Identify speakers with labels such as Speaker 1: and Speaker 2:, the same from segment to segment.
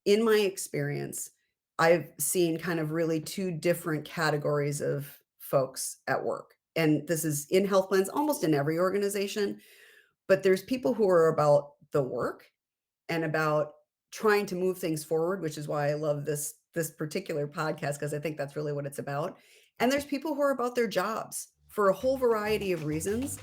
Speaker 1: in my experience, I've seen kind of really two different categories of folks at work. And this is in health plans, almost in every organization, but there's people who are about the work and about trying to move things forward, which is why I love this particular podcast because I think that's really what it's about. And there's people who are about their jobs for a whole variety of reasons,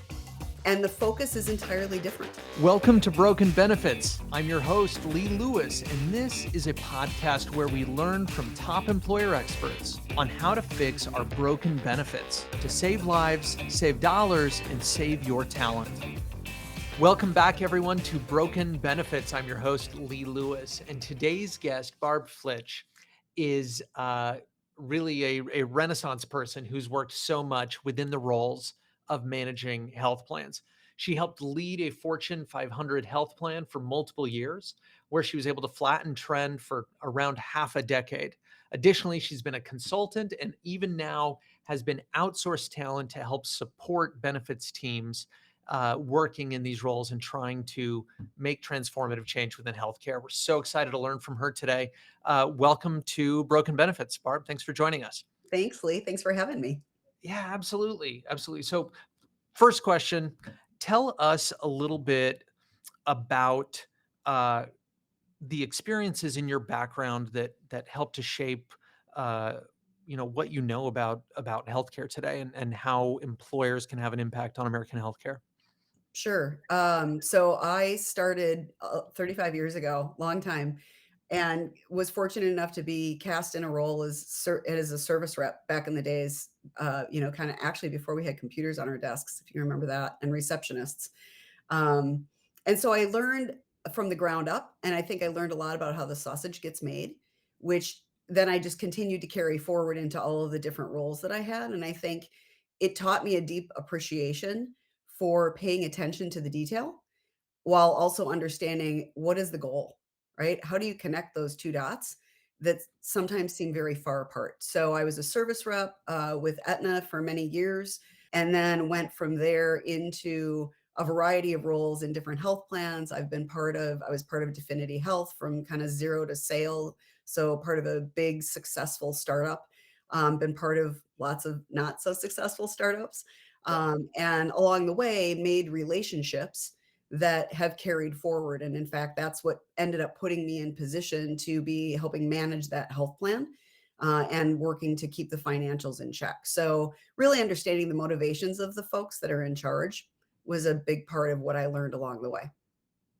Speaker 1: and the focus is entirely different.
Speaker 2: Welcome to Broken Benefits. I'm your host, Lee Lewis, and this is a podcast where we learn from top employer experts on how to fix our broken benefits to save lives, save dollars, and save your talent. Welcome back, everyone, to Broken Benefits. I'm your host, Lee Lewis, and today's guest, Barb Flitsch, is really a Renaissance person who's worked so much within the roles of managing health plans. She helped lead a Fortune 500 health plan for multiple years, where she was able to flatten trend for around half a decade. Additionally, she's been a consultant and even now has been outsourced talent to help support benefits teams working in these roles and trying to make transformative change within healthcare. We're so excited to learn from her today. Welcome to Broken Benefits, Barb. Thanks for joining us.
Speaker 1: Thanks, Lee. Thanks for having me.
Speaker 2: Yeah, absolutely. Absolutely. So, first question, tell us a little bit about uh, the experiences in your background that helped to shape uh, what you know about healthcare today and how employers can have an impact on American healthcare.
Speaker 1: Sure. So I started 35 years ago, long time, and was fortunate enough to be cast in a role as a service rep back in the days, kind of actually before we had computers on our desks, if you remember that, and receptionists. Um, and so I learned from the ground up, and I think I learned a lot about how the sausage gets made, which then I just continued to carry forward into all of the different roles that I had. And I think it taught me a deep appreciation for paying attention to the detail while also understanding what is the goal, right? How do you connect those two dots that sometimes seem very far apart? So I was a service rep with Aetna for many years, and then went from there into a variety of roles in different health plans. I was part of Definity Health from kind of zero to sale. So part of a big successful startup, been part of lots of not so successful startups. And along the way, made relationships that have carried forward. And in fact, that's what ended up putting me in position to be helping manage that health plan and working to keep the financials in check. So, really understanding the motivations of the folks that are in charge was a big part of what I learned along the way.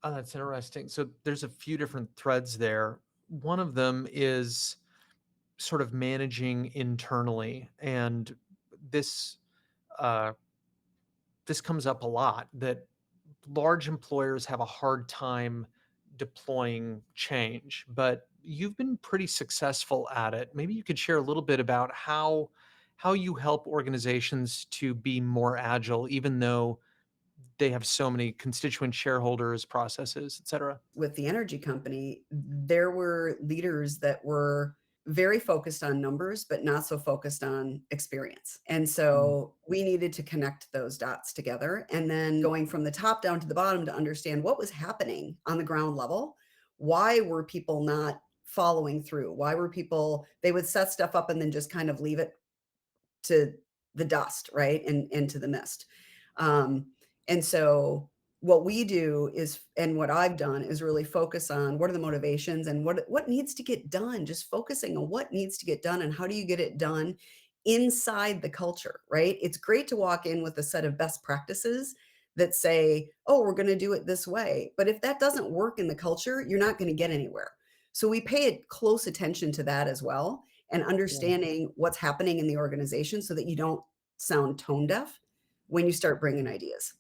Speaker 2: Oh, that's interesting. So there's a few different threads there. One of them is sort of managing internally, and this uh, this comes up a lot that large employers have a hard time deploying change, but you've been pretty successful at it. Maybe you could share a little bit about how you help organizations to be more agile, even though they have so many constituent shareholders, processes, et cetera.
Speaker 1: With the energy company, there were leaders that were very focused on numbers, but not so focused on experience. And
Speaker 2: Mm.
Speaker 1: so we needed to connect those dots together. And then going from the top down to the bottom to understand what was happening on the ground level. Why were people not following through? Why were people, they would set stuff up and then just kind of leave it to the dust, right? And into the mist. Um, and so what we do is, and what I've done is really focus on what are the motivations and what needs to get done, just focusing on what needs to get done and how do you get it done inside the culture, right? It's great to walk in with a set of best practices that say, oh, we're going to do it this way. But if that doesn't work in the culture, you're not going to get anywhere. So we pay close attention to that as well and
Speaker 2: Yeah.
Speaker 1: understanding what's happening in the organization so that you don't sound tone deaf when you start bringing ideas.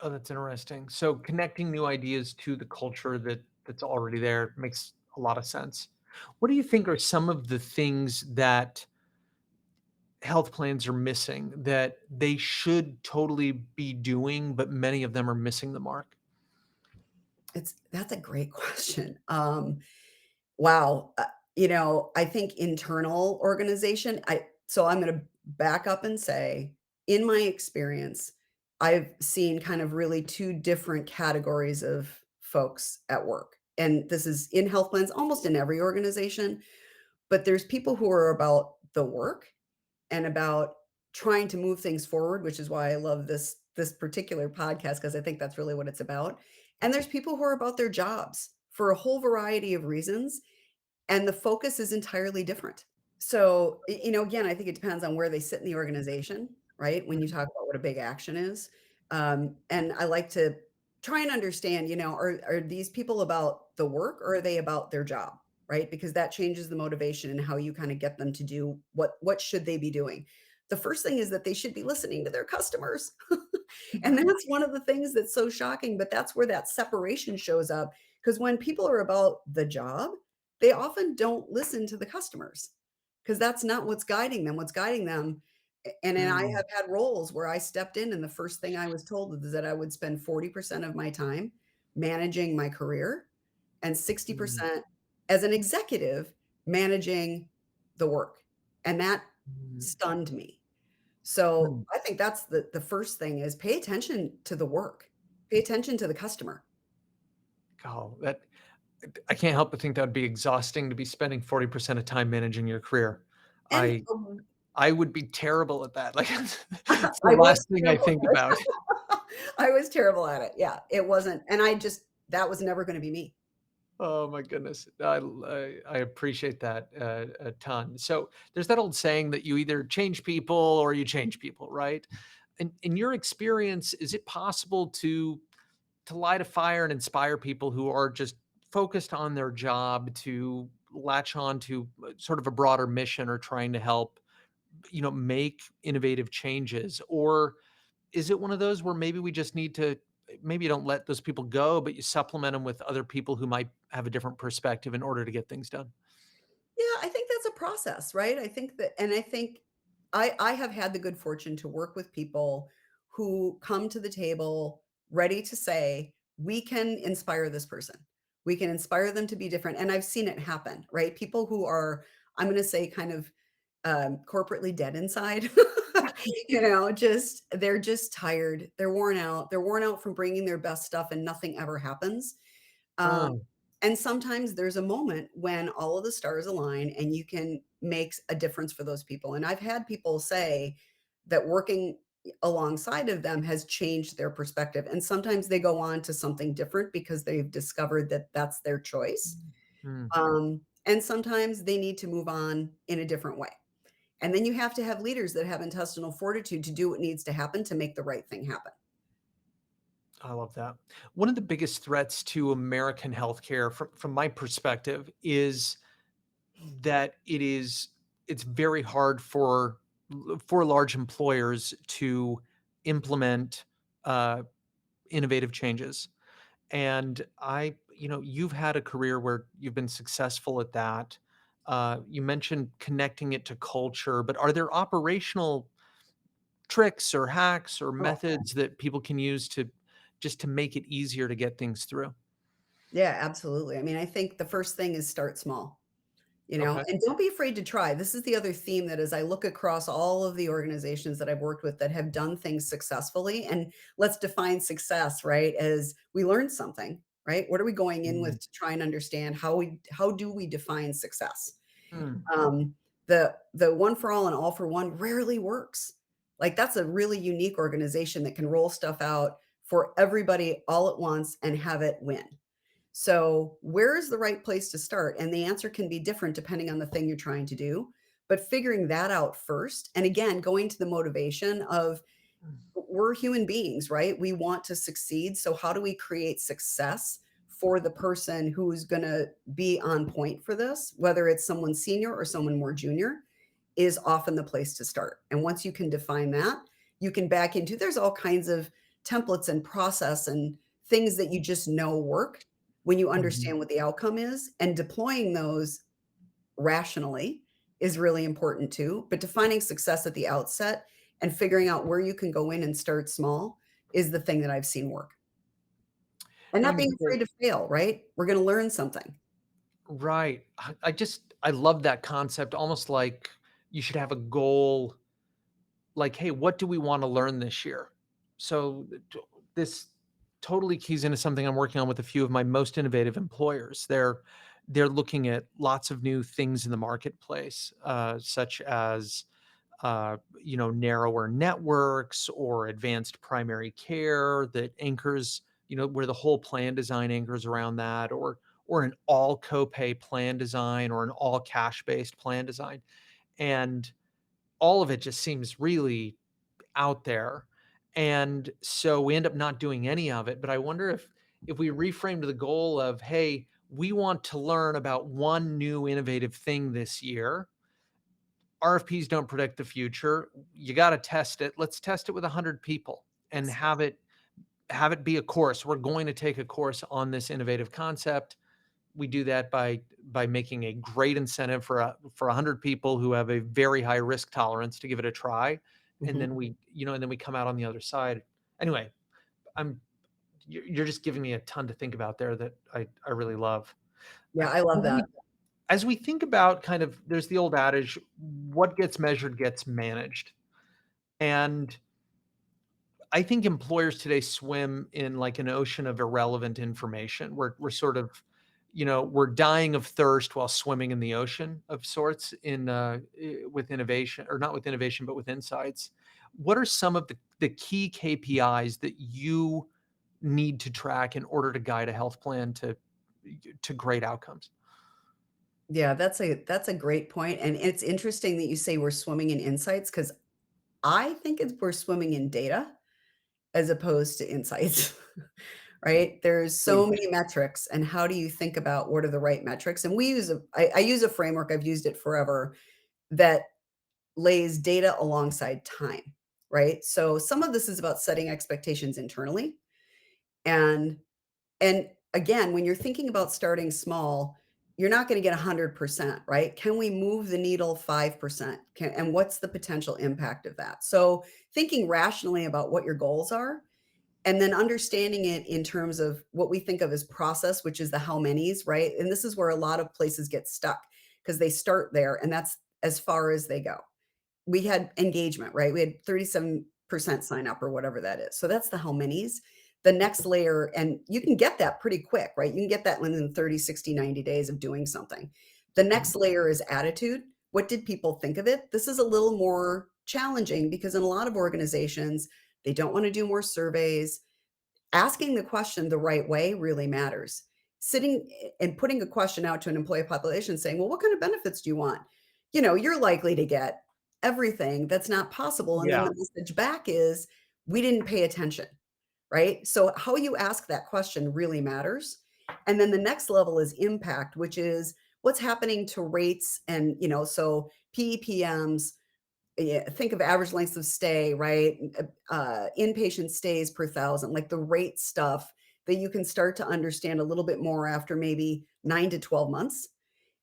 Speaker 2: Oh, that's interesting. So connecting new ideas to the culture that's already there makes a lot of sense. What do you think are some of the things that health plans are missing that they should totally be doing, but many of them are missing the mark?
Speaker 1: That's a great question. Wow. I think internal organization, so I'm going to back up and say, in my experience, I've seen kind of really two different categories of folks at work. and this is in health plans, almost in every organization, but there's people who are about the work and about trying to move things forward, which is why I love this particular podcast because I think that's really what it's about. And there's people who are about their jobs for a whole variety of reasons, and the focus is entirely different. So, again, I think it depends on where they sit in the organization, right? When you talk about what a big action is. And I like to try and understand, are these people about the work or are they about their job, right? Because that changes the motivation and how you kind of get them to do what should they be doing. The first thing is that they should be listening to their customers. And that's one of the things that's so shocking, but that's where that separation shows up. Because when people are about the job, they often don't listen to the customers because that's not what's guiding them. What's guiding them and then I
Speaker 2: Mm,
Speaker 1: have had roles where I stepped in and the first thing I was told is that I would spend 40% of my time managing my career and
Speaker 2: mm,
Speaker 1: 60% as an executive managing the work, and that
Speaker 2: mm,
Speaker 1: stunned me. So,
Speaker 2: mm.
Speaker 1: I think that's the first thing is pay attention to the work. Pay attention to the customer.
Speaker 2: Oh, that I can't help but think that would be exhausting to be spending 40% of time managing your career.
Speaker 1: And,
Speaker 2: I I would be terrible at that. Like, it's the
Speaker 1: I was
Speaker 2: last thing I
Speaker 1: terrible
Speaker 2: think
Speaker 1: at
Speaker 2: about.
Speaker 1: it. I was terrible at it. Yeah, it wasn't and I just that was never gonna be me.
Speaker 2: Oh my goodness. I appreciate that a ton. So there's that old saying that you either change people or you change people, right? In your experience, is it possible to light a fire and inspire people who are just focused on their job to latch on to sort of a broader mission or trying to help, make innovative changes? Or is it one of those where maybe we just need to maybe you don't let those people go, but you supplement them with other people who might have a different perspective in order to get things done?
Speaker 1: Yeah, I think that's a process, right? I think that and I think I have had the good fortune to work with people who come to the table ready to say, "We can inspire this person. We can inspire them to be different," and I've seen it happen, right? People who are, I'm gonna say, kind of, corporately dead inside, just they're just tired, they're worn out from bringing their best stuff and nothing ever happens. Um,
Speaker 2: Oh,
Speaker 1: and sometimes there's a moment when all of the stars align and you can make a difference for those people. And I've had people say that working alongside of them has changed their perspective. And sometimes they go on to something different because they've discovered that that's their choice.
Speaker 2: mm.
Speaker 1: And sometimes they need to move on in a different way. And then you have to have leaders that have intestinal fortitude to do what needs to happen to make the right thing happen.
Speaker 2: I love that. One of the biggest threats to American healthcare from my perspective is that it's very hard for large employers to implement uh, innovative changes. And you've had a career where you've been successful at that. You mentioned connecting it to culture, but are there operational tricks or hacks or
Speaker 1: Oh,
Speaker 2: methods that people can use to just to make it easier to get things through?
Speaker 1: yeah, absolutely. I mean, I think the first thing is start small.
Speaker 2: Okay.
Speaker 1: And don't be afraid to try. This is the other theme that as I look across all of the organizations that I've worked with that have done things successfully, and let's define success, right? As we learn something, right? What are we going in
Speaker 2: Mm,
Speaker 1: with to try and understand how do we define success?
Speaker 2: mm,
Speaker 1: Um, the one for all and all for one rarely works. Like that's a really unique organization that can roll stuff out for everybody all at once and have it win. So, where is the right place to start? And the answer can be different depending on the thing you're trying to do. But figuring that out first, and again, going to the motivation of
Speaker 2: mm,
Speaker 1: we're human beings, right? We want to succeed. So, how do we create success for the person who's going to be on point for this, whether it's someone senior or someone more junior, is often the place to start. And once you can define that, you can back into there's all kinds of templates and process and things that you just know work when you
Speaker 2: mhm.
Speaker 1: understand what the outcome is. And deploying those rationally is really important too. But defining success at the outset and figuring out where you can go in and start small is the thing that I've seen work. And
Speaker 2: I
Speaker 1: not
Speaker 2: mean,
Speaker 1: being afraid to fail, right? We're going to learn something.
Speaker 2: right. I love that concept, almost like you should have a goal, like, "Hey, what do we wanna learn this year?" So, this totally keys into something I'm working on with a few of my most innovative employers. They're looking at lots of new things in the marketplace, such as narrower networks or advanced primary care that anchors, where the whole plan design anchors around that, or an all copay plan design or an all cash based plan design. And all of it just seems really out there. And so we end up not doing any of it. But I wonder if we reframed the goal of, hey, we want to learn about one new innovative thing this year. RFPs don't predict the future. You got to test it. Let's test it with 100 people and
Speaker 1: Yes.
Speaker 2: have it be a course. We're going to take a course on this innovative concept. We do that by making a great incentive for 100 people who have a very high risk tolerance to give it a try, and
Speaker 1: Mhm.
Speaker 2: then we come out on the other side. Anyway, I'm you're just giving me a ton to think about there that I really love.
Speaker 1: Yeah, I love that.
Speaker 2: As we think about kind of, there's the old adage, what gets measured gets managed. And I think employers today swim in like an ocean of irrelevant information. We're sort of, we're dying of thirst while swimming in the ocean of sorts with innovation, or not with innovation, but with insights. What are some of the key KPIs that you need to track in order to guide a health plan to great outcomes?
Speaker 1: Yeah, that's a great point, and it's interesting that you say we're swimming in insights because I think we're swimming in data as opposed to insights, right? There's so
Speaker 2: Please.
Speaker 1: many metrics, and how do you think about what are the right metrics? And I use a framework, I've used it forever, that lays data alongside time, right? So some of this is about setting expectations internally, and and again, when you're thinking about starting small, you're not gonna get 100%, right? Can we move the needle 5%? And what's the potential impact of that? So, thinking rationally about what your goals are, and then understanding it in terms of what we think of as process, which is the how many's, right? And this is where a lot of places get stuck because they start there, and that's as far as they go. We had engagement, right? We had 37% sign up or whatever that is. So that's the how many's. The next layer, and you can get that pretty quick, right? You can get that within 30, 60, 90 days of doing something. The
Speaker 2: Mhm.
Speaker 1: next layer is attitude. What did people think of it? This is a little more challenging because in a lot of organizations, they don't want to do more surveys. Asking the question the right way really matters. Sitting and putting a question out to an employee population saying, "Well, what kind of benefits do you want?" You're likely to get everything that's not possible, and then
Speaker 2: Yeah.
Speaker 1: the message back is, "We didn't pay attention," right? So how you ask that question really matters. And then the next level is impact, which is what's happening to rates and, so PEPMs, yeah, think of average lengths of stay, right? Inpatient stays per thousand, like the rate stuff that you can start to understand a little bit more after maybe 9 to 12 months.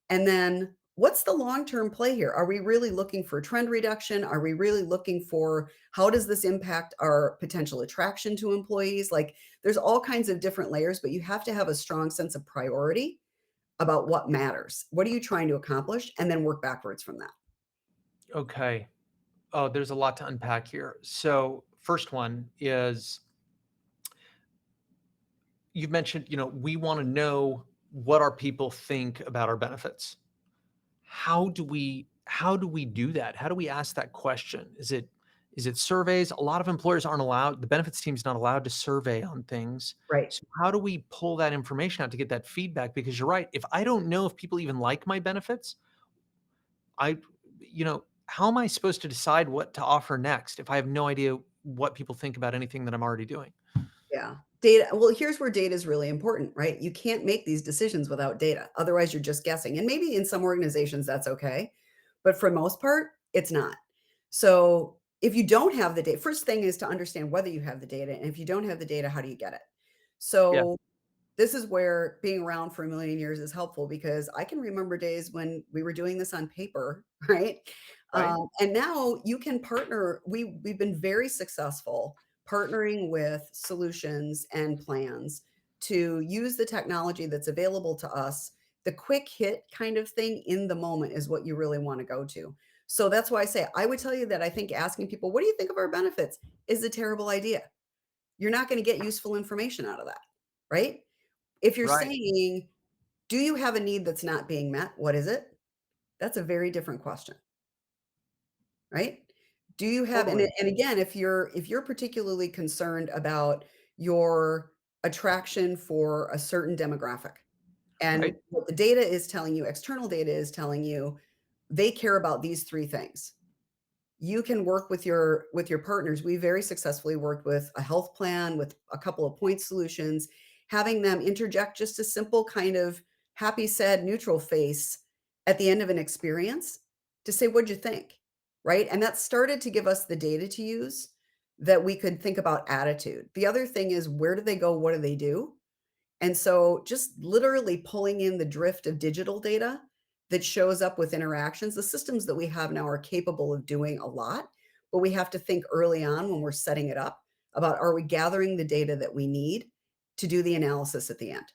Speaker 1: And then what's the long-term play here? Are we really looking for trend reduction? Are we really looking for how does this impact our potential attraction to employees? Like there's all kinds of different layers, but you have to have a strong sense of priority about what matters. What are you trying to accomplish? And then work backwards from that.
Speaker 2: Okay. Oh, there's a lot to unpack here. So, first one is, you've mentioned, we want to know what our people think about our benefits. How do we do that? How do we ask that question? Is it surveys? A lot of employers aren't allowed, the benefits team's not allowed to survey on things.
Speaker 1: Right.
Speaker 2: So how do we pull that information out to get that feedback? Because you're right, if I don't know if people even like my benefits, I how am I supposed to decide what to offer next if I have no idea what people think about anything that I'm already doing?
Speaker 1: Yeah. Data, well, here's where data is really important, right? You can't make these decisions without data. Otherwise, you're just guessing. And maybe in some organizations that's okay, but for the most part, it's not. So, if you don't have the data, first thing is to understand whether you have the data, and if you don't have the data, how do you get it?
Speaker 2: Yeah,
Speaker 1: So, this is where being around for a million years is helpful because I can remember days when we were doing this on paper, right?
Speaker 2: right?
Speaker 1: And now you can partner. We've been very successful partnering with solutions and plans to use the technology that's available to us. The quick hit kind of thing in the moment is what you really want to go to. So that's why I say I would tell you that I think asking people, "What do you think of our benefits?" is a terrible idea you're not gonna get useful information out of that, right? If you're
Speaker 2: Right.
Speaker 1: saying, "Do you have a need that's not being met? What is it?" That's a very different question, right? Do you have
Speaker 2: Totally.
Speaker 1: and again, if you're particularly concerned about your attraction for a certain demographic, and
Speaker 2: Right.
Speaker 1: what the data is telling you, external data is telling you, they care about these 3 things. You can work with your partners. We very successfully worked with a health plan, with a couple of point solutions, having them interject just a simple kind of happy, sad, neutral face at the end of an experience to say, "What'd you think?" Right? And that started to give us the data to use that we could think about attitude. The other thing is, where do they go? What do they do? And so just literally pulling in the drift of digital data that shows up with interactions, the systems that we have now are capable of doing a lot, but we have to think early on when we're setting it up about, are we gathering the data that we need to do the analysis at the end?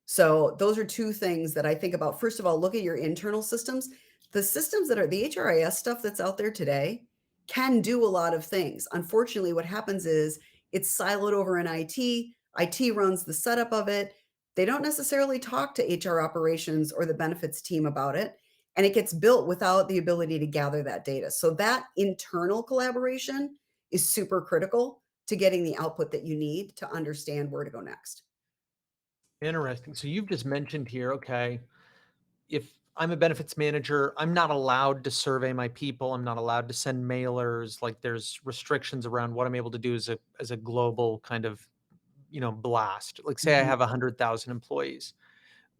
Speaker 1: So those are 2 things that I think about. First of all, look at your internal systems. The systems that are the HRIS stuff that's out there today can do a lot of things. Unfortunately, what happens is it's siloed over in IT. IT runs the setup of it. They don't necessarily talk to HR operations or the benefits team about it, and it gets built without the ability to gather that data. So that internal collaboration is super critical to getting the output that you need to understand where to go next.
Speaker 2: Interesting. So you've just mentioned here, okay, if I'm a benefits manager, I'm not allowed to survey my people. I'm not allowed to send mailers. Like there's restrictions around what I'm able to do as a global kind of, blast. Like say I
Speaker 1: Mhm.
Speaker 2: have 100,000 employees.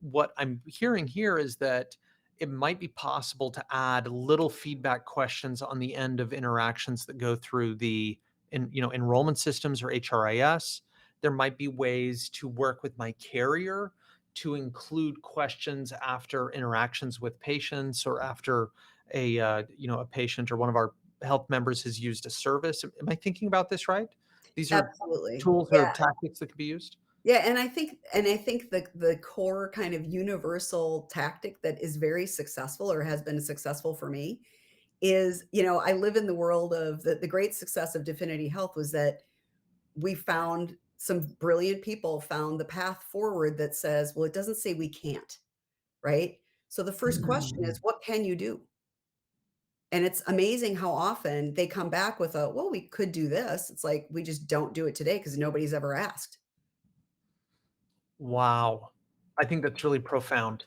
Speaker 2: What I'm hearing here is that it might be possible to add little feedback questions on the end of interactions that go through enrollment systems or HRIS. There might be ways to work with my carrier to include questions after interactions with patients or after a patient or one of our health members has used a service. Am I thinking about this right? These are
Speaker 1: Absolutely.
Speaker 2: tools or
Speaker 1: Yeah.
Speaker 2: tactics that could be used.
Speaker 1: Yeah, and I think the core kind of universal tactic that is very successful or has been successful for me is, I live in the world of the great success of Definity Health was that we found some brilliant people found the path forward that says, "Well, it doesn't say we can't," right? So the first question is, "What can you do?" And it's amazing how often they come back with a, "Well, we could do this." It's like, "We just don't do it today because nobody's ever asked."
Speaker 2: Wow. I think that's really profound.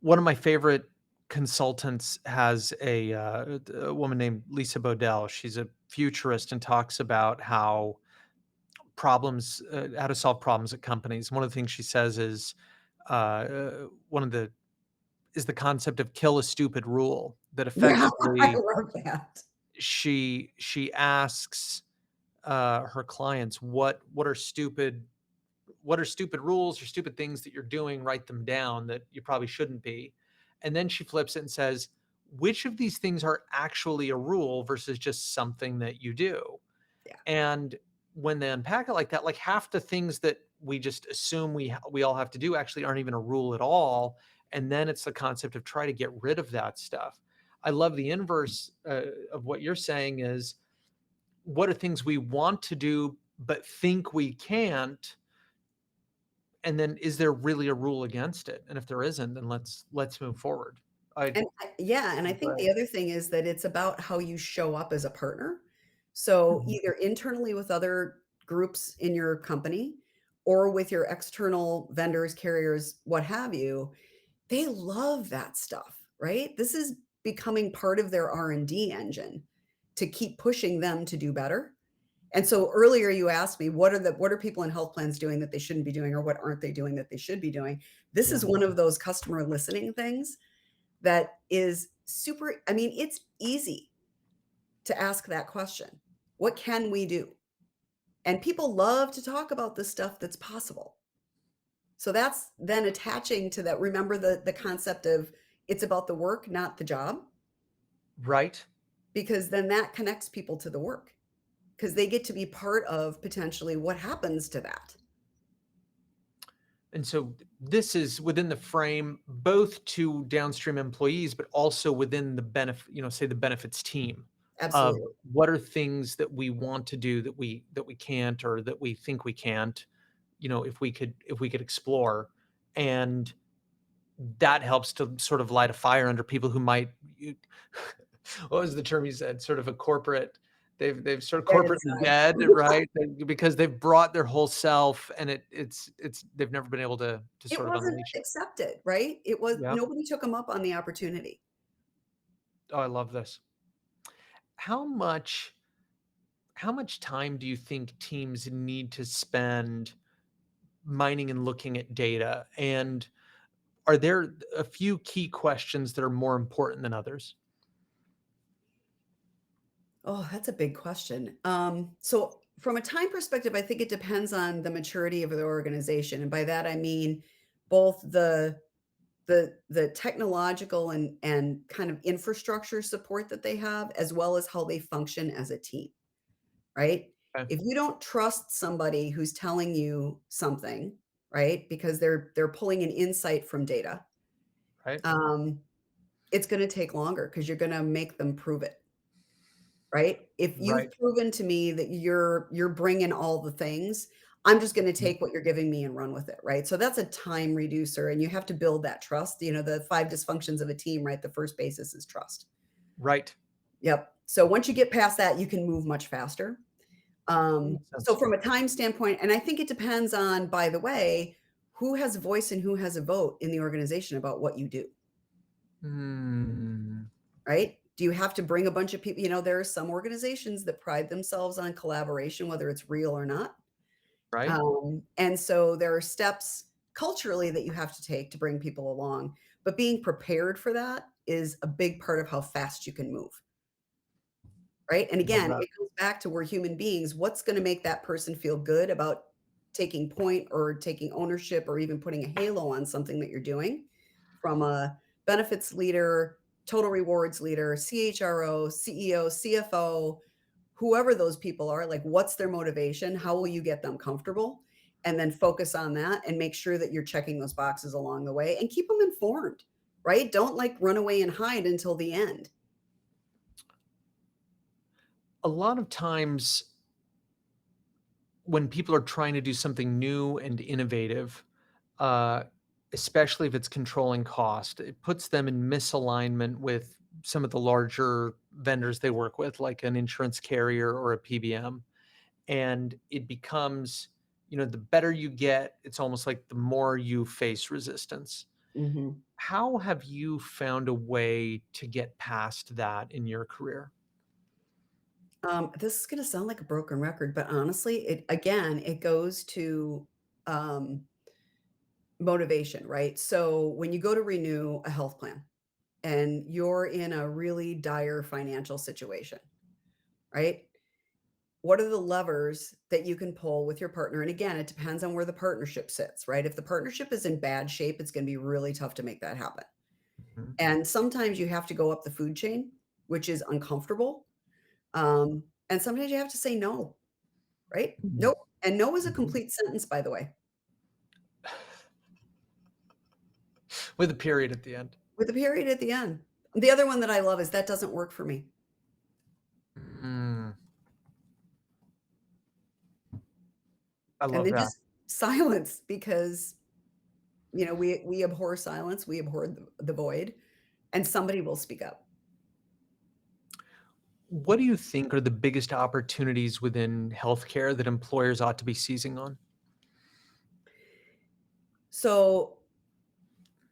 Speaker 2: One of my favorite consultants has a woman named Lisa Bodell. She's a futurist and talks about how to solve problems at companies. One of the things she says is one of the is the concept of kill a stupid rule. That
Speaker 1: Yeah, I
Speaker 2: effectively
Speaker 1: love that.
Speaker 2: she asks her clients what are stupid rules or stupid things that you're doing, write them down that you probably shouldn't be. And then she flips it and says, which of these things are actually a rule versus just something that you do?
Speaker 1: Yeah.
Speaker 2: And when they unpack it like that, like half the things that we just assume we all have to do actually aren't even a rule at all. And then it's the concept of try to get rid of that stuff. I love the inverse of what you're saying is what are things we want to do but think we can't, and then is there really a rule against it? And if there isn't, then let's move forward. I
Speaker 1: And I think
Speaker 2: Right.
Speaker 1: the other thing is that it's about how you show up as a partner. So,
Speaker 2: Mhm.
Speaker 1: either internally with other groups in your company or with your external vendors, carriers, what have you, they love that stuff, right? This is becoming part of their R&D engine to keep pushing them to do better. And so earlier you asked me, what are people in health plans doing that they shouldn't be doing, or what aren't they doing that they should be doing? This is
Speaker 2: Yeah.
Speaker 1: one of those customer listening things that is super. I mean, it's easy to ask that question. What can we do? And people love to talk about the stuff that's possible. So that's then attaching to that. Remember the concept of it's about the work, not the job,
Speaker 2: Right?
Speaker 1: because then that connects people to the work because they get to be part of potentially what happens to that.
Speaker 2: And so this is within the frame both to downstream employees, but also within the benefit, say the benefits team. of
Speaker 1: Absolutely.
Speaker 2: what are things that we want to do that we can't or that we think we can't, if we could explore, and that helps to sort of light a fire under people who might you what was the term you said? Sort of a corporate they've sort of
Speaker 1: Dead
Speaker 2: corporately
Speaker 1: inside.
Speaker 2: dead, right? Because they've brought their whole self and it's they've never been able to
Speaker 1: It
Speaker 2: sort of
Speaker 1: wasn't
Speaker 2: unleash it.
Speaker 1: accepted, right? It was
Speaker 2: Yep.
Speaker 1: nobody took them up on the opportunity.
Speaker 2: Oh, I love this. How much how much time do you think teams need to spend mining and looking at data? And are there a few key questions that are more important than others?
Speaker 1: Oh, that's a big question. So from a time perspective, I think it depends on the maturity of the organization, and by that I mean both the technological and kind of infrastructure support that they have, as well as how they function as a team, right?
Speaker 2: Okay,
Speaker 1: If you don't trust somebody who's telling you something, right, because they're pulling an insight from data,
Speaker 2: right,
Speaker 1: um, it's going to take longer because you're going to make them prove it. Right? If you've
Speaker 2: right.
Speaker 1: proven to me that you're bringing all the things, I'm just gonna
Speaker 2: Mhm.
Speaker 1: take what you're giving me and run with it, right? So that's a time reducer, and you have to build that trust, the 5 dysfunctions of a team, right? The first basis is trust.
Speaker 2: Right.
Speaker 1: Yep. So once you get past that, you can move much faster.
Speaker 2: That makes
Speaker 1: So
Speaker 2: sense.
Speaker 1: from a time standpoint, and I think it depends on, by the way, who has a voice and who has a vote in the organization about what you do,
Speaker 2: Mm,
Speaker 1: right? Do you have to bring a bunch of people? There are some organizations that pride themselves on collaboration, whether it's real or not.
Speaker 2: right?
Speaker 1: And so there are steps culturally that you have to take to bring people along, but being prepared for that is a big part of how fast you can move, right? And
Speaker 2: Love
Speaker 1: again,
Speaker 2: that.
Speaker 1: it goes back to we're human beings. What's going to make that person feel good about taking point or taking ownership or even putting a halo on something that you're doing from a benefits leader, total rewards leader, CHRO, CEO, CFO, whoever those people are, like what's their motivation? How will you get them comfortable? And then focus on that and make sure that you're checking those boxes along the way and keep them informed, right? Don't like run away and hide until the end.
Speaker 2: A lot of times when people are trying to do something new and innovative, uh, especially if it's controlling cost, it puts them in misalignment with some of the larger vendors they work with, like an insurance carrier or a PBM. And it becomes, the better you get, it's almost like the more you face resistance.
Speaker 1: Mhm.
Speaker 2: How have you found a way to get past that in your career?
Speaker 1: This is going to sound like a broken record, but honestly, it goes to um, motivation, right? So when you go to renew a health plan and you're in a really dire financial situation, right? What are the levers that you can pull with your partner? And again, it depends on where the partnership sits, right? If the partnership is in bad shape, it's going to be really tough to make that happen.
Speaker 2: Mhm.
Speaker 1: And sometimes you have to go up the food chain, which is uncomfortable. And sometimes you have to say no, right?
Speaker 2: Mhm.
Speaker 1: No. And no is a
Speaker 2: Mhm.
Speaker 1: complete sentence, by the way,
Speaker 2: With a period at the end.
Speaker 1: with a period at the end. The other one that I love is that doesn't work for me.
Speaker 2: Mm, I
Speaker 1: And
Speaker 2: love
Speaker 1: then
Speaker 2: that.
Speaker 1: just silence because, we abhor silence, we abhor the void, and somebody will speak up.
Speaker 2: What do you think are the biggest opportunities within healthcare that employers ought to be seizing on?
Speaker 1: So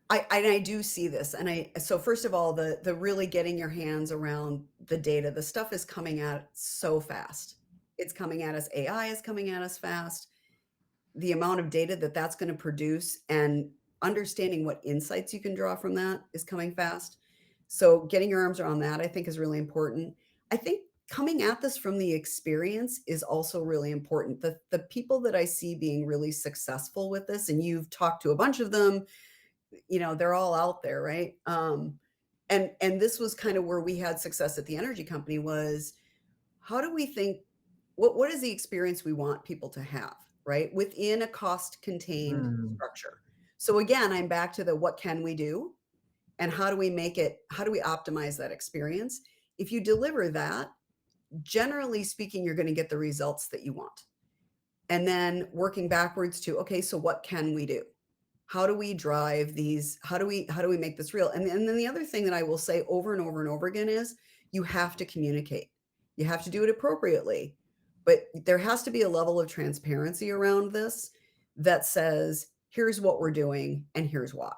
Speaker 1: I do see this, and so first of all, the really getting your hands around the data, the stuff is coming at so fast. It's coming at us, AI is coming at us fast. The amount of data that that's gonna produce and understanding what insights you can draw from that is coming fast. So getting your arms around that, I think, is really important. I think coming at this from the experience is also really important. The people that I see being really successful with this, and you've talked to a bunch of them, they're all out there, right? And this was kind of where we had success at the energy company was how do we think what is the experience we want people to have, right? Within a cost contained
Speaker 2: Mm,
Speaker 1: structure. So again, I'm back to the what can we do and how do we optimize that experience? If you deliver that, generally speaking, you're going to get the results that you want. And then working backwards to, okay, so what can we do? How do we drive these? How do we make this real? And then the other thing that I will say over and over and over again is you have to communicate. You have to do it appropriately. But there has to be a level of transparency around this that says, here's what we're doing and here's why.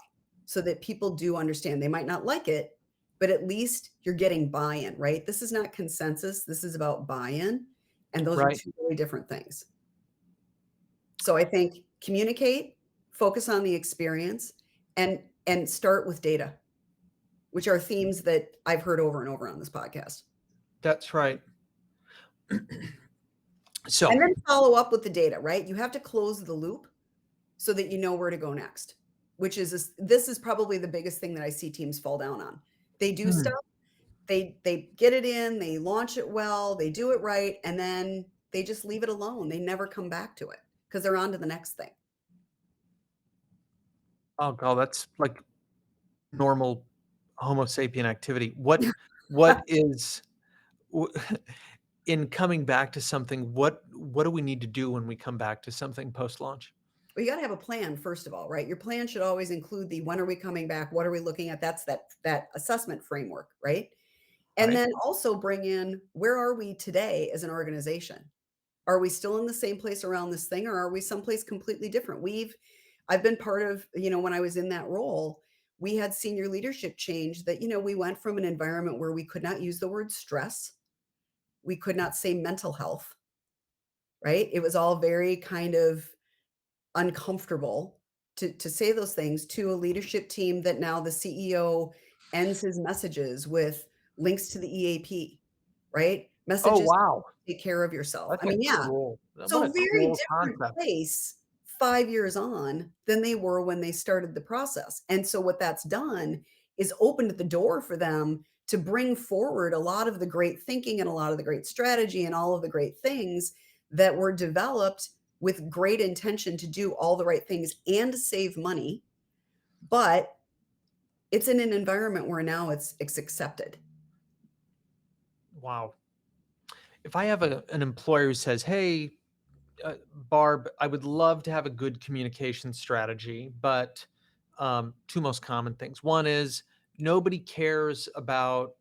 Speaker 1: So that people do understand. They might not like it, but at least you're getting buy-in, right? This is not consensus. This is about buy-in. And those are
Speaker 2: Right.
Speaker 1: two really different things. So I think communicate, focus on the experience, and start with data, which are themes that I've heard over and over on this podcast.
Speaker 2: That's right.
Speaker 1: And
Speaker 2: So,
Speaker 1: then follow up with the data, right? You have to close the loop so that you know where to go next, which is this is probably the biggest thing that I see teams fall down on. They do
Speaker 2: hmm,
Speaker 1: stuff, they get it in, they launch it well, they do it right, and then they just leave it alone. They never come back to it because they're on to the next thing.
Speaker 2: oh god, that's like normal Homo sapien activity. What is w- in coming back to something? What do we need to do when we come back to something post launch?
Speaker 1: Well, you gotta have a plan, first of all, right? Your plan should always include the when are we coming back? What are we looking at? That's that assessment framework, right? And
Speaker 2: Right.
Speaker 1: then also bring in where are we today as an organization? Are we still in the same place around this thing or are we someplace completely different? I've been part of, when I was in that role, we had senior leadership change that, we went from an environment where we could not use the word stress. We could not say mental health, right? It was all very kind of uncomfortable to say those things to a leadership team that now the CEO ends his messages with links to the EAP, right?
Speaker 2: Oh,
Speaker 1: Messages,
Speaker 2: wow.
Speaker 1: take care of yourself.
Speaker 2: That's
Speaker 1: I
Speaker 2: a
Speaker 1: mean, yeah.
Speaker 2: cool what
Speaker 1: So
Speaker 2: a
Speaker 1: very
Speaker 2: cool
Speaker 1: different
Speaker 2: concept.
Speaker 1: place 5 years on than they were when they started the process. And so what that's done is opened the door for them to bring forward a lot of the great thinking and a lot of the great strategy and all of the great things that were developed with great intention to do all the right things and to save money, but it's in an environment where now it's accepted.
Speaker 2: Wow. If I have an employer who says, "Hey, Barb, I would love to have a good communication strategy, but two most common things. One is nobody cares about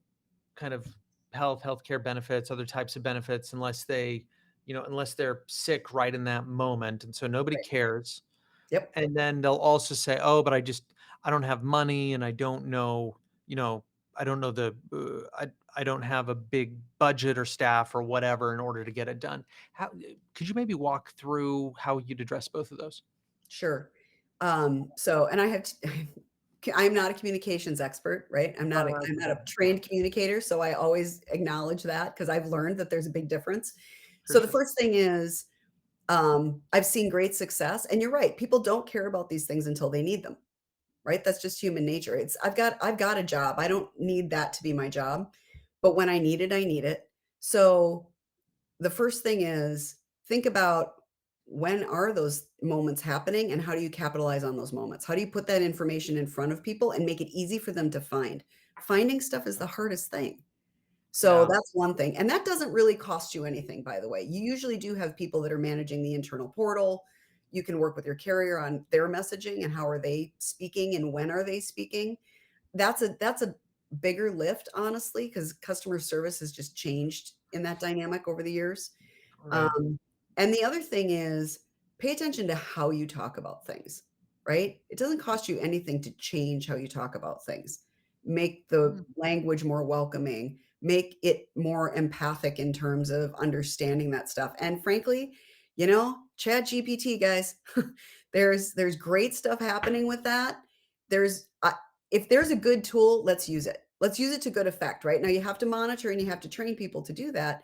Speaker 2: kind of healthcare benefits, other types of benefits, unless they're sick right in that moment, and so nobody
Speaker 1: Right.
Speaker 2: cares.
Speaker 1: Yep.
Speaker 2: And then they'll also say, "Oh, but I don't have money, and I don't know, you know, I don't know I don't have a big budget or staff or whatever in order to get it done." How could you maybe walk through how you'd address both of those?
Speaker 1: Sure. So and I have t I'm not a communications expert, right? I'm not
Speaker 2: Okay.
Speaker 1: a trained communicator, so I always acknowledge that because 'cause I've learned that there's a big difference.
Speaker 2: Sure,
Speaker 1: So the
Speaker 2: sure.
Speaker 1: first thing is, I've seen great success, and you're right, people don't care about these things until they need them, right? That's just human nature. It's I've got a job. I don't need that to be my job, but when I need it, I need it. So the first thing is think about when are those moments happening and how do you capitalize on those moments? How do you put that information in front of people and make it easy for them to find? Finding stuff is the hardest thing. So
Speaker 2: Yeah.
Speaker 1: that's one thing. And that doesn't really cost you anything, by the way. You usually do have people that are managing the internal portal. You can work with your carrier on their messaging and how are they speaking and when are they speaking. That's a bigger lift, honestly, because customer service has just changed in that dynamic over the years.
Speaker 2: Right.
Speaker 1: Um, and the other thing is pay attention to how you talk about things, right? It doesn't cost you anything to change how you talk about things. Make the
Speaker 2: Mm.
Speaker 1: language more welcoming, make it more empathic in terms of understanding that stuff. And frankly, Chat GPT, guys, there's great stuff happening with that. There's if there's a good tool, let's use it. Let's use it to good effect, right? Now you have to monitor and you have to train people to do that.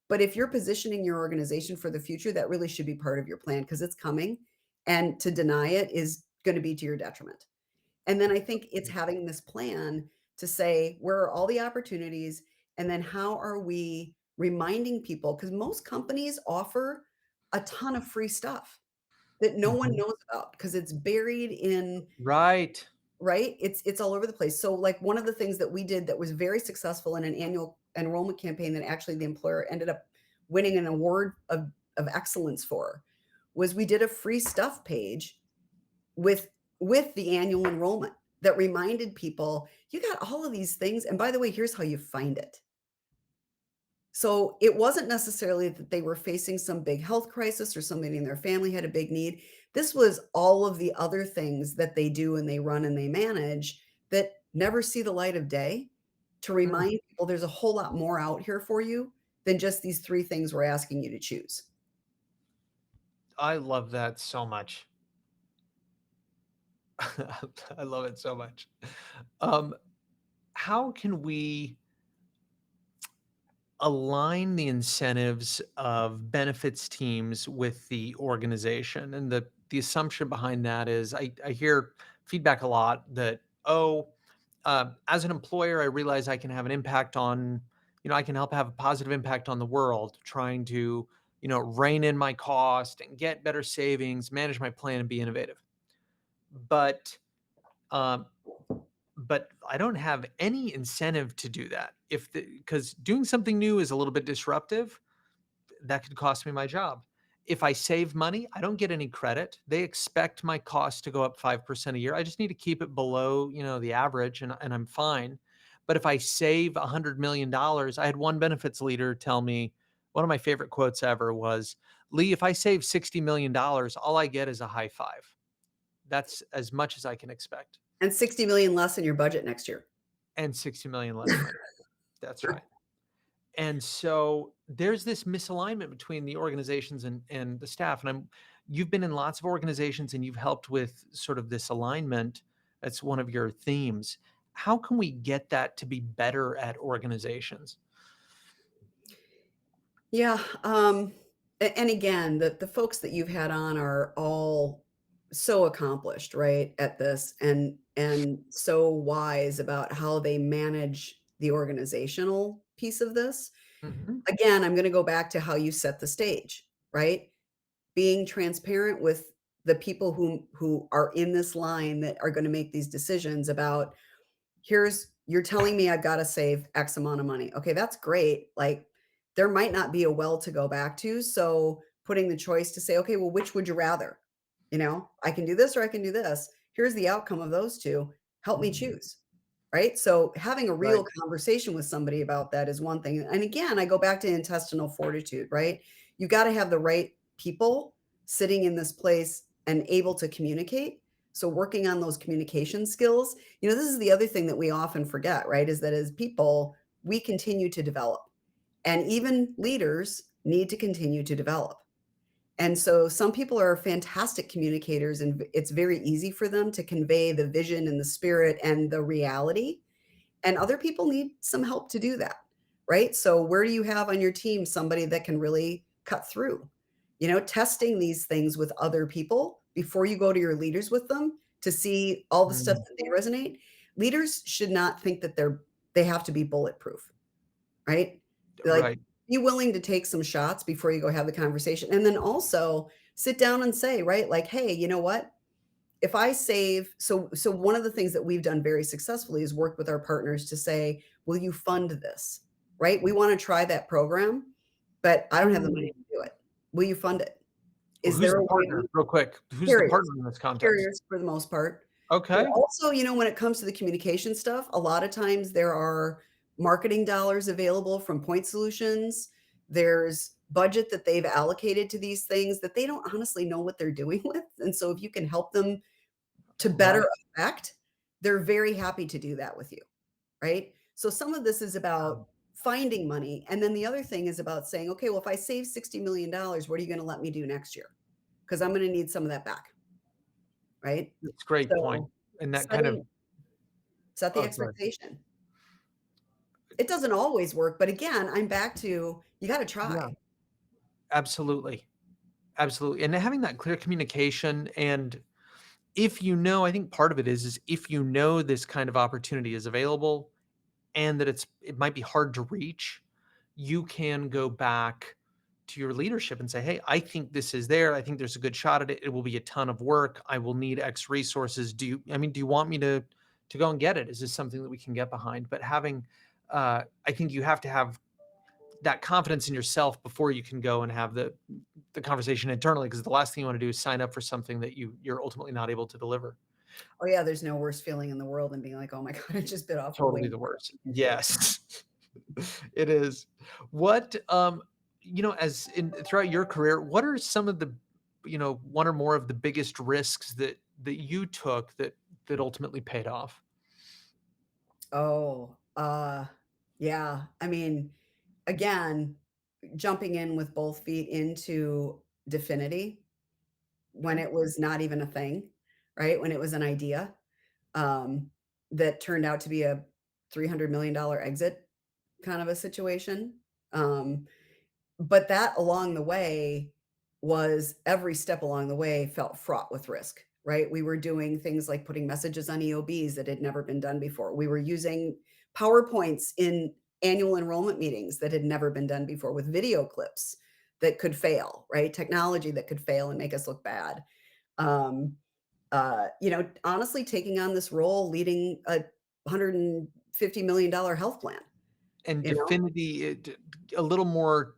Speaker 1: But if you're positioning your organization for the future, that really should be part of your plan because it's coming. And to deny it is going to be to your detriment. And then I think it's having this plan to say, where are all the opportunities? And then how are we reminding people? Because most companies offer a ton of free stuff that no one
Speaker 2: Mhm.
Speaker 1: knows about because it's buried in
Speaker 2: Right.
Speaker 1: right? It's all over the place. So, like, one of the things that we did that was very successful in an annual enrollment campaign that actually the employer ended up winning an award of excellence for was we did a free stuff page with the annual enrollment that reminded people, "You got all of these things, and by the way, here's how you find it." So, it wasn't necessarily that they were facing some big health crisis or somebody in their family had a big need. This was all of the other things that they do and they run and they manage that never see the light of day to
Speaker 2: Mm,
Speaker 1: remind people there's a whole lot more out here for you than just these 3 things we're asking you to choose.
Speaker 2: I love that so much. I love it so much. Um, how can we align the incentives of benefits teams with the organization? And the assumption behind that is I hear feedback a lot that, oh, as an employer, I realize I can have an impact on, I can help have a positive impact on the world, trying to, rein in my cost and get better savings, manage my plan, and be innovative. But um, but I don't have any incentive to do that. If because doing something new is a little bit disruptive, that could cost me my job. If I save money, I don't get any credit. They expect my cost to go up 5% a year. I just need to keep it below, the average and I'm fine. But if I save $100 million, I had one benefits leader tell me one of my favorite quotes ever was, Lee, if I save $60 million, all I get is a high five. That's as much as I can expect.
Speaker 1: And 60,000,000 less in your budget next year.
Speaker 2: And 60 million less in my that's right. And so there's this misalignment between the organizations and the staff. And you've been in lots of organizations and you've helped with sort of this alignment. That's one of your themes. How can we get that to be better at organizations?
Speaker 1: Yeah, and again, the folks that you've had on are all so accomplished, right, at this and so wise about how they manage the organizational piece of this.
Speaker 2: Mhm.
Speaker 1: Again, I'm gonna go back to how you set the stage, right? Being transparent with the people who are in this line that are gonna make these decisions about you're telling me I've gotta save X amount of money. Okay, that's great. Like, there might not be a well to go back to, so putting the choice to say, "Okay, well, which would you rather?" "I can do this or I can do this. Here's the outcome of those 2. Help me choose." Right? So, having a
Speaker 2: Right.
Speaker 1: real conversation with somebody about that is one thing, and again, I go back to intestinal fortitude, right? You gotta have the right people sitting in this place and able to communicate. So, working on those communication skills, this is the other thing that we often forget, right? Is that as people, we continue to develop, and even leaders need to continue to develop. And so some people are fantastic communicators, and it's very easy for them to convey the vision and the spirit and the reality. And other people need some help to do that, right? So where do you have on your team somebody that can really cut through? Testing these things with other people before you go to your leaders with them to see all the stuff
Speaker 2: Mm,
Speaker 1: that they resonate. Leaders should not think that they have to be bulletproof, right? Like,
Speaker 2: right.
Speaker 1: be willing to take some shots before you go have the conversation. And then also sit down and say, right, like, "Hey, you know what? If I save" so one of the things that we've done very successfully is work with our partners to say, "Will you fund this?" Right? "We wanna try that program, but I don't have the money
Speaker 2: Mm.
Speaker 1: to do it. Will you fund it?
Speaker 2: Well,
Speaker 1: Is
Speaker 2: who's
Speaker 1: there
Speaker 2: the
Speaker 1: a way
Speaker 2: partner?
Speaker 1: we"
Speaker 2: Real quick. Who's the
Speaker 1: Carriers.
Speaker 2: partner in this context?
Speaker 1: Carriers for the most part. But
Speaker 2: Okay.
Speaker 1: also, when it comes to the communication stuff, a lot of times there are marketing dollars available from point solutions. There's budget that they've allocated to these things that they don't honestly know what they're doing with, and so if you can help them to better
Speaker 2: Right.
Speaker 1: effect, they're very happy to do that with you, right? So some of this is about
Speaker 2: Um,
Speaker 1: finding money, and then the other thing is about saying, "Okay, well, if I save $60,000,000, what are you gonna let me do next year? Because 'Cause I'm gonna need some of that back." Right?
Speaker 2: That's a great point.
Speaker 1: So,
Speaker 2: And that kind of
Speaker 1: setting set the
Speaker 2: oh, sorry.
Speaker 1: expectation. It doesn't always work, but again, I'm back to you gotta
Speaker 2: Yeah,
Speaker 1: try.
Speaker 2: absolutely. Absolutely. And having that clear communication and if I think part of it is if this kind of opportunity is available and that it might be hard to reach, you can go back to your leadership and say, hey, I think this is there. I think there's a good shot at it. It will be a ton of work. I will need X resources. Do you want me to go and get it? Is this something that we can get behind? But having, I think you have to have that confidence in yourself before you can go and have the conversation internally, because the last thing you want to do is sign up for something that you're ultimately not able to deliver.
Speaker 1: Oh, yeah, there's no worse feeling in the world than being like, "Oh my god, I just bit off way
Speaker 2: Totally
Speaker 1: more
Speaker 2: the
Speaker 1: than
Speaker 2: worst.
Speaker 1: I can chew."
Speaker 2: Yes. It is. What, as in throughout your career, what are some of the, one or more of the biggest risks that you took that ultimately paid off?
Speaker 1: Oh, yeah. I mean, again, jumping in with both feet into Definity when
Speaker 2: Okay.
Speaker 1: it was not even a thing, right? When it was an idea, um, that turned out to be a $300 million exit kind of a situation. Um, but that along the way was every step along the way felt fraught with risk, right? We were doing things like putting messages on EOBs that had never been done before. We were using PowerPoints in annual enrollment meetings that had never been done before with video clips that could fail, right? Technology that could fail and make us look bad. Um, honestly, taking on this role, leading a $150 million health plan,
Speaker 2: And
Speaker 1: you know?
Speaker 2: Definity, a little more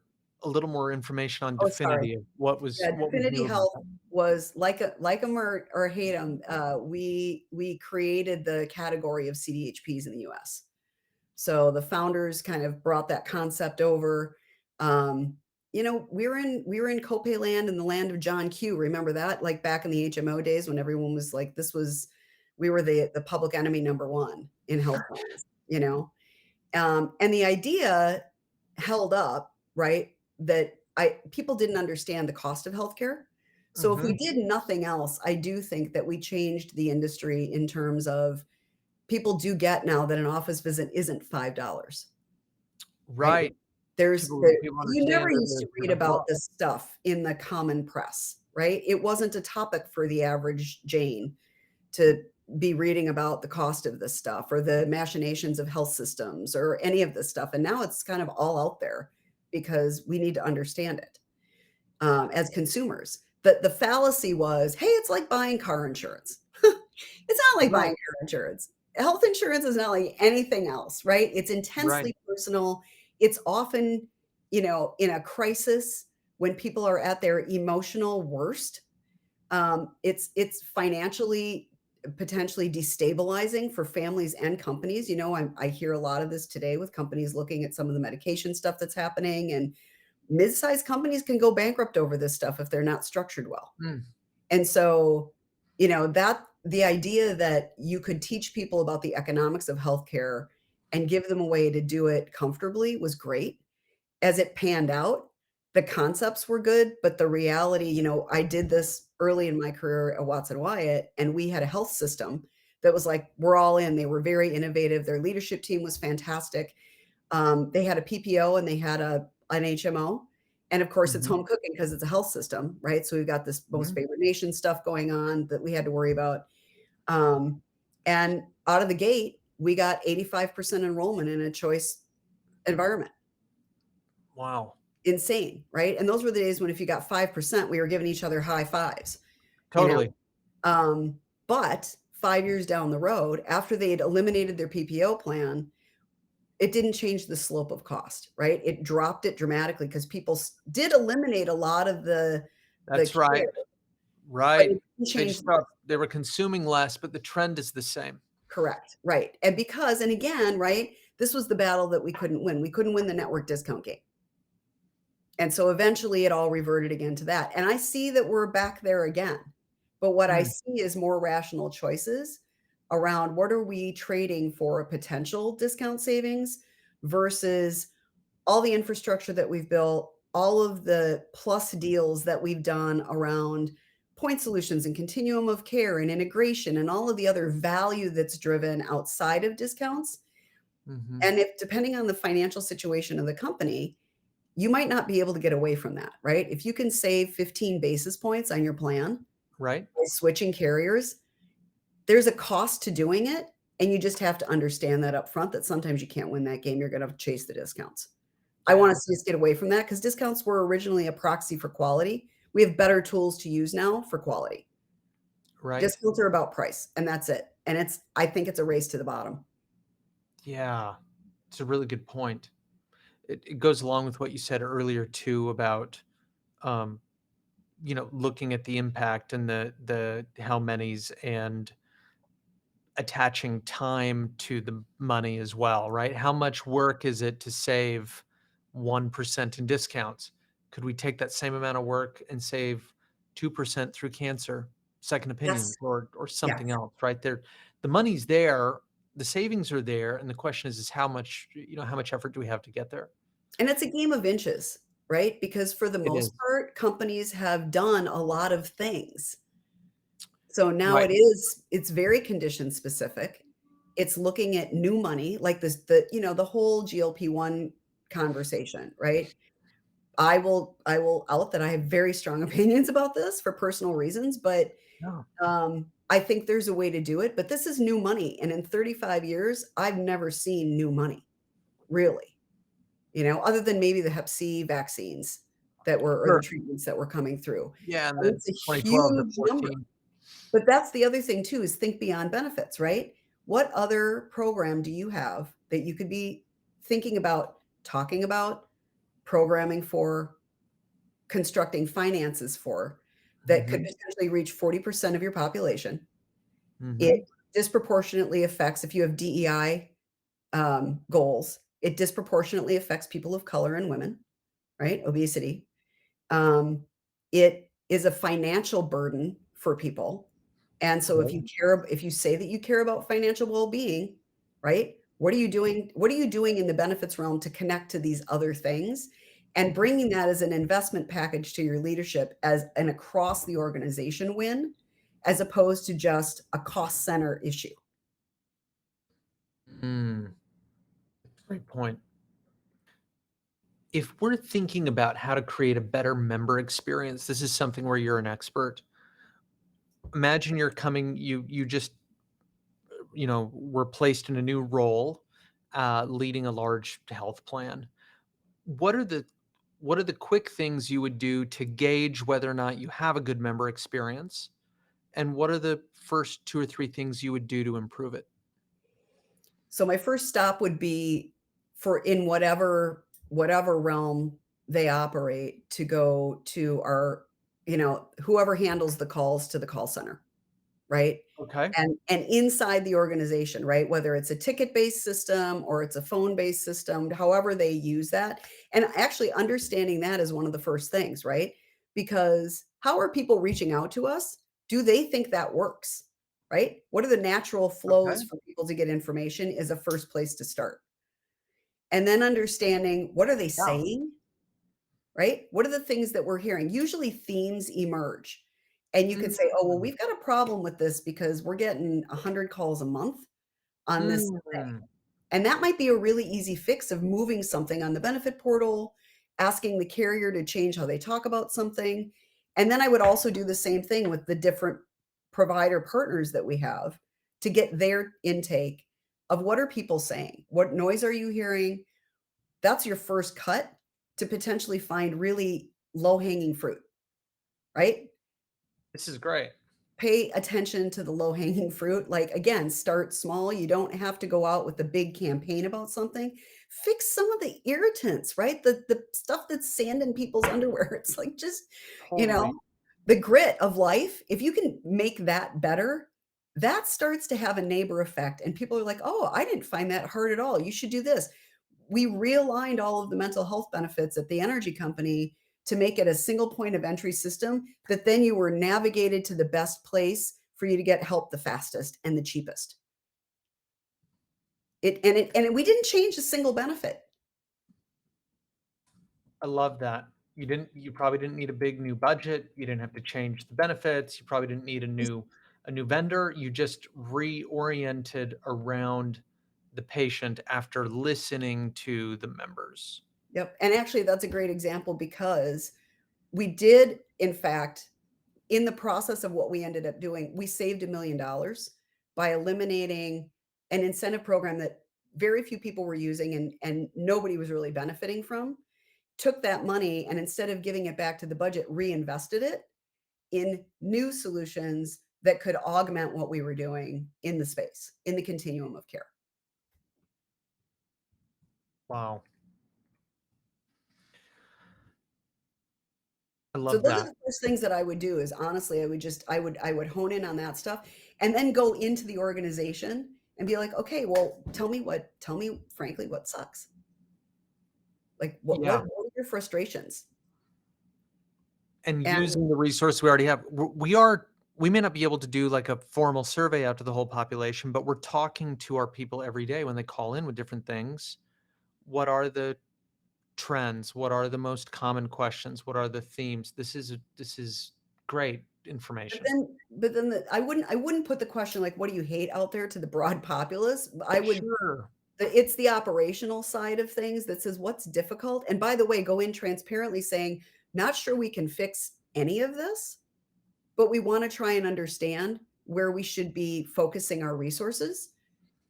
Speaker 2: information on
Speaker 1: Oh, sorry.
Speaker 2: Definity of
Speaker 1: Yeah,
Speaker 2: what was
Speaker 1: Definity
Speaker 2: new about
Speaker 1: Health
Speaker 2: that.
Speaker 1: was like 'em or hate 'em, we created the category of CDHPs in the US. So the founders kind of brought that concept over. Um, we were in copay land in the land of John Q. Remember that? Like back in the HMO days when everyone was like, we were the public enemy number one in health plans, you know? And the idea held up, right? That I people didn't understand the cost of healthcare. So if we
Speaker 2: Mhm.
Speaker 1: did nothing else, I do think that we changed the industry in terms of people do get now that an office visit isn't $5, right?
Speaker 2: Right.
Speaker 1: There's
Speaker 2: People
Speaker 1: the
Speaker 2: people
Speaker 1: You never
Speaker 2: understand that
Speaker 1: used
Speaker 2: there's
Speaker 1: to read
Speaker 2: different
Speaker 1: about
Speaker 2: costs.
Speaker 1: this stuff in the common press, right? It wasn't a topic for the average Jane to be reading about the cost of this stuff or the machinations of health systems or any of this stuff. And now it's kind of all out there because we need to understand it as consumers. The fallacy was, hey, it's like buying car insurance. It's not like buying
Speaker 2: Right,
Speaker 1: car insurance. Health insurance is not like anything else, right? It's
Speaker 2: right.
Speaker 1: intensely personal. It's often, in a crisis when people are at their emotional worst, it's financially potentially destabilizing for families and companies. I hear a lot of this today with companies looking at some of the medication stuff that's happening, and mid-sized companies can go bankrupt over this stuff if they're not structured well.
Speaker 2: Mm,
Speaker 1: And so, that the idea that you could teach people about the economics of healthcare and give them a way to do it comfortably was great. As it panned out, the concepts were good, but the reality, I did this early in my career at Watson Wyatt, and we had a health system that was like, we're all in. They were very innovative. Their leadership team was fantastic. They had a PPO and they had an HMO. And of course, it's
Speaker 2: mhm,
Speaker 1: home cooking because it's a health system, right? So we've got this most
Speaker 2: mhm.
Speaker 1: favored nation stuff going on that we had to worry about. Um, and out of the gate, we got 85% enrollment in a choice environment.
Speaker 2: Wow.
Speaker 1: Insane, right? And those were the days when if you got 5%, we were giving each other high fives, you know?
Speaker 2: Totally.
Speaker 1: But 5 years down the road, after they had eliminated their PPO plan, it didn't change the slope of cost, right? It dropped it dramatically because people did eliminate a lot of the
Speaker 2: That's right.
Speaker 1: care, but
Speaker 2: Right.
Speaker 1: it didn't
Speaker 2: They
Speaker 1: change
Speaker 2: just
Speaker 1: the
Speaker 2: thought they were consuming less, but the trend is the same.
Speaker 1: correct, right. And again, right, this was the battle that we couldn't win. We couldn't win the network discount game. And so eventually it all reverted again to that. And I see that we're back there again. But what I
Speaker 2: Mm,
Speaker 1: see is more rational choices around what are we trading for a potential discount savings versus all the infrastructure that we've built, all of the plus deals that we've done around point solutions and continuum of care and integration and all of the other value that's driven outside of discounts.
Speaker 2: mhm.
Speaker 1: And if depending on the financial situation of the company, you might not be able to get away from that, right? If you can save 15 basis points on your plan
Speaker 2: Right?
Speaker 1: by switching carriers, there's a cost to doing it, and you just have to understand that up front that sometimes you can't win that game, you're gonna chase the discounts. I
Speaker 2: Yeah.
Speaker 1: wanna see us get away from that because discounts were originally a proxy for quality. We have better tools to use now for quality.
Speaker 2: Right.
Speaker 1: Discounts are about price, and that's it, and I think it's a race to the bottom.
Speaker 2: Yeah. It's a really good point. It goes along with what you said earlier too about um, looking at the impact and the how many's and attaching time to the money as well, right? How much work is it to save 1% in discounts? Could we take that same amount of work and save 2% through cancer, second opinions,
Speaker 1: Yes,
Speaker 2: or something
Speaker 1: yes,
Speaker 2: else, right? There, the money's there, the savings are there, and the question is how much, how much effort do we have to get there?
Speaker 1: and it's a game of inches, right? Because for the
Speaker 2: It
Speaker 1: most
Speaker 2: is.
Speaker 1: part, companies have done a lot of things. So now
Speaker 2: Right.
Speaker 1: it's very condition specific. It's looking at new money, like the whole GLP-1 conversation, right? I will out that I have very strong opinions about this for personal reasons, but,
Speaker 2: Yeah.
Speaker 1: I think there's a way to do it, but this is new money, and in 35 years, I've never seen new money, really, other than maybe the Hep C vaccines that were or the
Speaker 2: Sure.
Speaker 1: treatments that were coming through.
Speaker 2: Yeah, and
Speaker 1: But
Speaker 2: then
Speaker 1: it's a
Speaker 2: 2012 to
Speaker 1: huge number.
Speaker 2: 14.
Speaker 1: But that's the other thing too is think beyond benefits, right? What other program do you have that you could be thinking about, talking about, programming for, constructing finances for, that could
Speaker 2: Mhm.
Speaker 1: potentially reach 40% of your population? It
Speaker 2: Mhm.
Speaker 1: disproportionately affects if you have DEI, goals, it disproportionately affects people of color and women, right? Obesity. Um, it is a financial burden for people, and so
Speaker 2: Right.
Speaker 1: if you say that you care about financial well-being, right? What are you doing in the benefits realm to connect to these other things? And bringing that as an investment package to your leadership as an across the organization win, as opposed to just a cost center issue.
Speaker 2: Mm, great point. If we're thinking about how to create a better member experience, this is something where you're an expert. Imagine you're coming, you just, were placed in a new role, leading a large health plan. What are the what are the quick things you would do to gauge whether or not you have a good member experience? And what are the first 2 or 3 things you would do to improve it?
Speaker 1: So my first stop would be for in whatever realm they operate to go to our, whoever handles the calls to the call center, right?
Speaker 2: Okay.
Speaker 1: And inside the organization, right? Whether it's a ticket-based system or it's a phone-based system, however they use that. And actually understanding that is one of the first things, right? Because how are people reaching out to us? Do they think that works? Right? What are the natural
Speaker 2: Okay.
Speaker 1: flows for people to get information is a first place to start. And then understanding what are they
Speaker 2: Yeah.
Speaker 1: saying, right? What are the things that we're hearing? Usually themes emerge. And you could say, "Oh, well,
Speaker 2: Mm.
Speaker 1: we've got a problem with this because we're getting 100 calls a month on this thing."
Speaker 2: Mm.
Speaker 1: And that might be a really easy fix of moving something on the benefit portal, asking the carrier to change how they talk about something. And then I would also do the same thing with the different provider partners that we have to get their intake of what are people saying? What noise are you hearing? That's your first cut to potentially find really low-hanging fruit, right?
Speaker 2: This is great.
Speaker 1: Pay attention to the low-hanging fruit. Like, again, start small. You don't have to go out with a big campaign about something. Fix some of the irritants, right? The stuff that's sand in people's underwear. It's like just, you know,
Speaker 2: Totally.
Speaker 1: the grit of life. If you can make that better, that starts to have a neighbor effect. And people are like, oh, I didn't find that hard at all. You should do this. We realigned all of the mental health benefits at the energy company to make it a single point of entry system that then you were navigated to the best place for you to get help the fastest and the cheapest. We didn't change a single benefit.
Speaker 2: I love that. You probably didn't need a big new budget. You didn't have to change the benefits. You probably didn't need a new vendor. You just reoriented around the patient after listening to the members.
Speaker 1: Yep, and actually that's a great example because we did in fact in the process of what we ended up doing, we saved $1,000,000 by eliminating an incentive program that very few people were using and nobody was really benefiting from, took that money and instead of giving it back to the budget, reinvested it in new solutions that could augment what we were doing in the space, in the continuum of care.
Speaker 2: Wow. I
Speaker 1: So
Speaker 2: love
Speaker 1: those are
Speaker 2: that.
Speaker 1: the first things that I would do is honestly, I would hone in on that stuff and then go into the organization and be like, "Okay, well, tell me frankly what sucks. Like
Speaker 2: Yeah.
Speaker 1: what are your frustrations?"
Speaker 2: And
Speaker 1: And
Speaker 2: using the resource we already have. We may not be able to do like a formal survey out to the whole population, but we're talking to our people every day when they call in with different things. What are the trends? What are the most common questions? What are the themes? This is great information.
Speaker 1: I wouldn't put the question like, "What do you hate out there?" to the broad populace. I would
Speaker 2: Sure.
Speaker 1: it's the operational side of things that says, "What's difficult?" And by the way, go in transparently saying, "Not sure we can fix any of this, but we wanna try and understand where we should be focusing our resources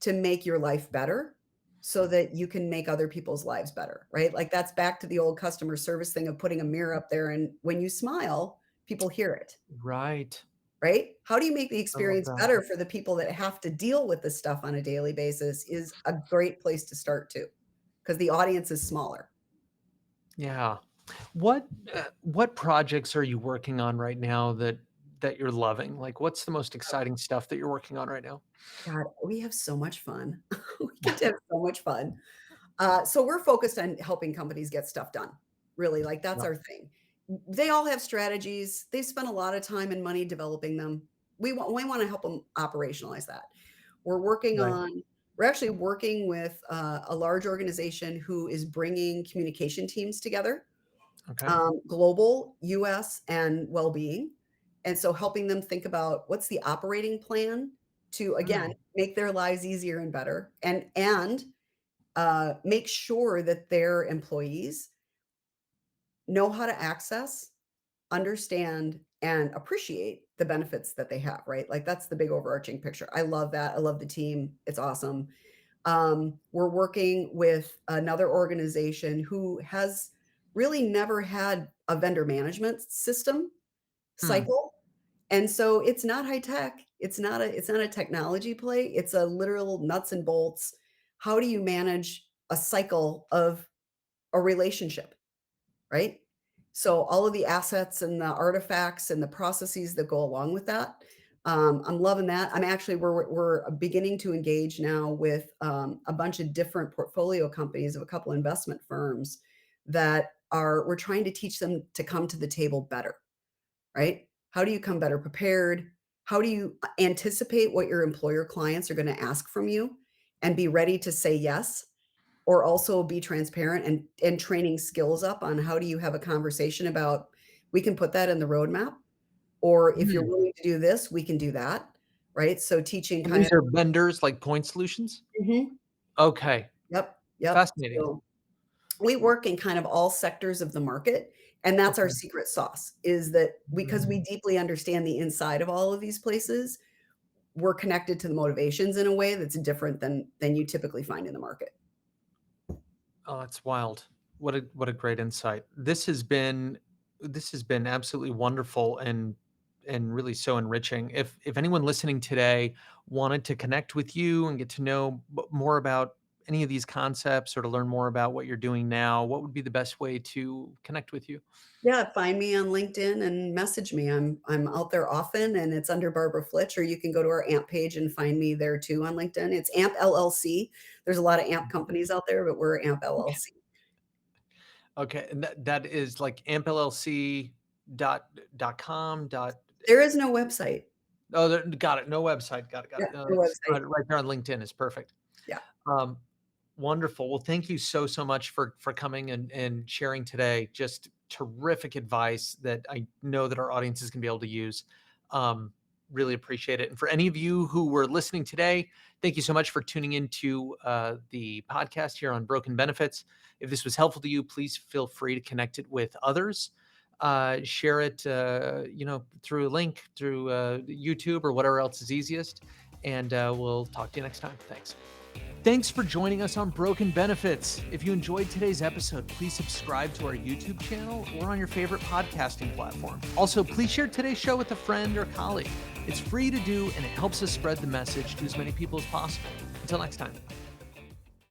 Speaker 1: to make your life better so that you can make other people's lives better," right? Like, that's back to the old customer service thing of putting a mirror up there, and when you smile, people hear it,
Speaker 2: Right.
Speaker 1: right? How do you make the
Speaker 2: I love
Speaker 1: experience
Speaker 2: that.
Speaker 1: better for the people that have to deal with this stuff on a daily basis is a great place to start too, because the audience is smaller.
Speaker 2: Yeah. What projects are you working on right now that you're loving? Like, what's the most exciting stuff that you're working on right now?
Speaker 1: God, we have so much fun. We get to have so much fun. So we're focused on helping companies get stuff done. Really, like that's
Speaker 2: Yeah.
Speaker 1: our thing. They all have strategies. They've spent a lot of time and money developing them. We want to help them operationalize that. We're working
Speaker 2: Right.
Speaker 1: on we're actually working with a large organization who is bringing communication teams together,
Speaker 2: Okay.
Speaker 1: global, US, and well-being. And so helping them think about what's the operating plan to again
Speaker 2: Mm,
Speaker 1: make their lives easier and better and make sure that their employees know how to access, understand, and appreciate the benefits that they have, right? Like that's the big overarching picture. I love that. I love the team. It's awesome. We're working with another organization who has really never had a vendor management system
Speaker 2: mm.
Speaker 1: cycle. And so it's not high tech. It's not a technology play. It's a literal nuts and bolts. How do you manage a cycle of a relationship, right? So all of the assets and the artifacts and the processes that go along with that. I'm loving that. We're beginning to engage now with a bunch of different portfolio companies of a couple investment firms that are we're trying to teach them to come to the table better, right? How do you come better prepared? How do you anticipate what your employer clients are going to ask from you and be ready to say yes? Or also be transparent and training skills up on how do you have a conversation about, "We can put that in the roadmap," or, "If you're
Speaker 2: Mm.
Speaker 1: willing to do this, we can do that," right? So teaching
Speaker 2: And
Speaker 1: kind
Speaker 2: these
Speaker 1: of
Speaker 2: are vendors like point solutions?
Speaker 1: Mhm.
Speaker 2: Okay.
Speaker 1: Yep, yep.
Speaker 2: Fascinating.
Speaker 1: So we work in kind of all sectors of the market, and that's our
Speaker 2: Okay.
Speaker 1: secret sauce, is that because we
Speaker 2: Mm.
Speaker 1: deeply understand the inside of all of these places, we're connected to the motivations in a way that's different than you typically find in the market.
Speaker 2: Oh, that's wild. What a great insight. This has been absolutely wonderful and really so enriching. If anyone listening today wanted to connect with you and get to know more about any of these concepts or to learn more about what you're doing now, what would be the best way to connect with you?
Speaker 1: Yeah, find me on LinkedIn and message me. I'm out there often and it's under Barbara Flitch, or you can go to our AMP page and find me there too on LinkedIn. It's AMP LLC. There's a lot of AMP companies out there, but we're AMP LLC.
Speaker 2: Okay, and that is like ampllc dot com dot.
Speaker 1: There is no website.
Speaker 2: Oh, got it. No website. Got it. Got
Speaker 1: Yeah,
Speaker 2: it. No,
Speaker 1: no
Speaker 2: it's
Speaker 1: website.
Speaker 2: right there on LinkedIn is perfect.
Speaker 1: Yeah.
Speaker 2: Um, Wonderful. Well, thank you so much for coming and sharing today. Just terrific advice that I know that our audience is gonna be able to use. Um, Really appreciate it. And for any of you who were listening today, thank you so much for tuning into the podcast here on Broken Benefits. If this was helpful to you, please feel free to connect it with others. Share it, through a link, through YouTube or whatever else is easiest. And we'll talk to you next time. Thanks. Thanks for joining us on Broken Benefits. If you enjoyed today's episode, please subscribe to our YouTube channel or on your favorite podcasting platform. Also, please share today's show with a friend or colleague. It's free to do, and it helps us spread the message to as many people as possible. Until next time.